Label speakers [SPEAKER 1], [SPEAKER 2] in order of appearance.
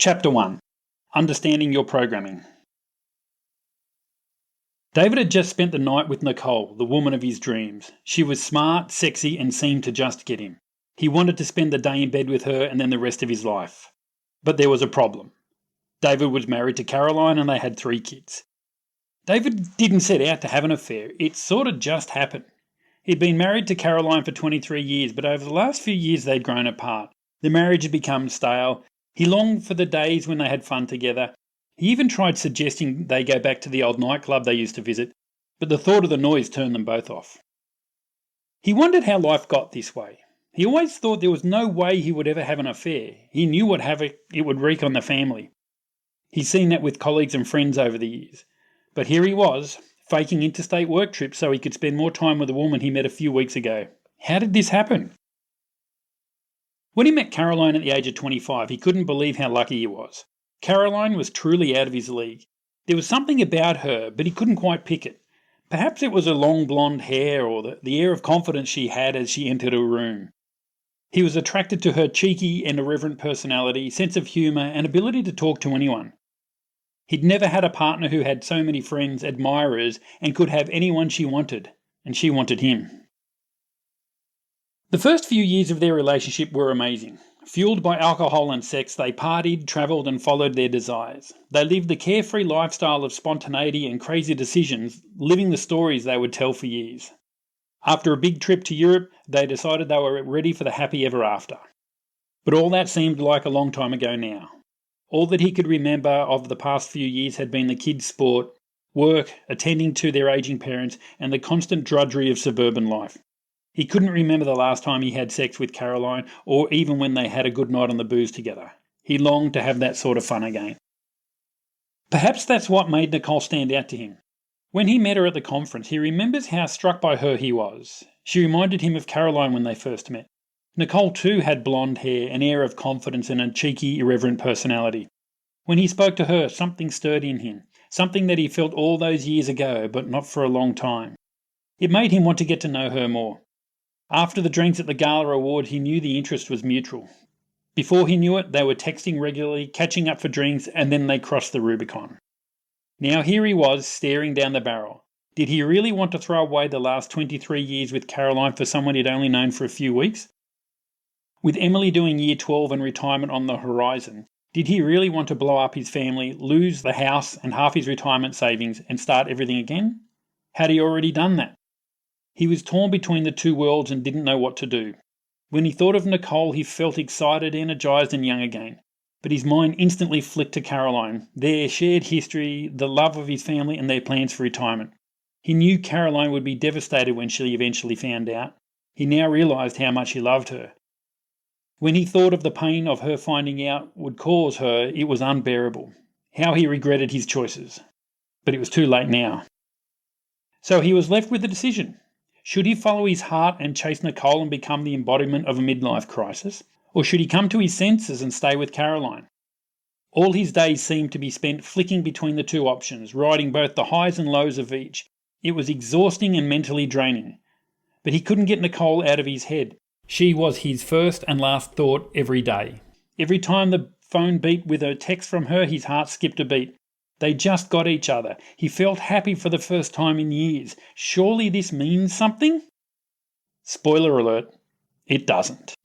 [SPEAKER 1] Chapter 1. Understanding Your Programming. David had just spent the night with Nicole, the woman of his dreams. She was smart, sexy, and seemed to just get him. He wanted to spend the day in bed with her and then the rest of his life. But there was a problem. David was married to Caroline and they had 3 kids. David didn't set out to have an affair. It sort of just happened. He'd been married to Caroline for 23 years, but over the last few years they'd grown apart. The marriage had become stale. He longed for the days when they had fun together. He even tried suggesting they go back to the old nightclub they used to visit, but the thought of the noise turned them both off. He wondered how life got this way. He always thought there was no way he would ever have an affair. He knew what havoc it would wreak on the family. He'd seen that with colleagues and friends over the years. But here he was, faking interstate work trips so he could spend more time with a woman he met a few weeks ago. How did this happen? When he met Caroline at the age of 25, he couldn't believe how lucky he was. Caroline was truly out of his league. There was something about her, but he couldn't quite pick it. Perhaps it was her long blonde hair or the air of confidence she had as she entered a room. He was attracted to her cheeky and irreverent personality, sense of humour, and ability to talk to anyone. He'd never had a partner who had so many friends, admirers, and could have anyone she wanted, and she wanted him. The first few years of their relationship were amazing. Fueled by alcohol and sex, they partied, travelled and followed their desires. They lived the carefree lifestyle of spontaneity and crazy decisions, living the stories they would tell for years. After a big trip to Europe, they decided they were ready for the happy ever after. But all that seemed like a long time ago now. All that he could remember of the past few years had been the kids' sport, work, attending to their ageing parents, and the constant drudgery of suburban life. He couldn't remember the last time he had sex with Caroline, or even when they had a good night on the booze together. He longed to have that sort of fun again. Perhaps that's what made Nicole stand out to him. When he met her at the conference, he remembers how struck by her he was. She reminded him of Caroline when they first met. Nicole too had blonde hair, an air of confidence and a cheeky, irreverent personality. When he spoke to her, something stirred in him, something that he felt all those years ago, but not for a long time. It made him want to get to know her more. After the drinks at the Gala Awards, he knew the interest was mutual. Before he knew it, they were texting regularly, catching up for drinks, and then they crossed the Rubicon. Now here he was, staring down the barrel. Did he really want to throw away the last 23 years with Caroline for someone he'd only known for a few weeks? With Emily doing year 12 and retirement on the horizon, did he really want to blow up his family, lose the house and half his retirement savings, and start everything again? Had he already done that? He was torn between the two worlds and didn't know what to do. When he thought of Nicole, he felt excited, energised and young again. But his mind instantly flicked to Caroline, their shared history, the love of his family and their plans for retirement. He knew Caroline would be devastated when she eventually found out. He now realised how much he loved her. When he thought of the pain of her finding out would cause her, it was unbearable. How he regretted his choices. But it was too late now. So he was left with a decision. Should he follow his heart and chase Nicole and become the embodiment of a midlife crisis? Or should he come to his senses and stay with Caroline? All his days seemed to be spent flicking between the two options, riding both the highs and lows of each. It was exhausting and mentally draining. But he couldn't get Nicole out of his head. She was his first and last thought every day. Every time the phone beeped with a text from her, his heart skipped a beat. They just got each other. He felt happy for the first time in years. Surely this means something? Spoiler alert, it doesn't.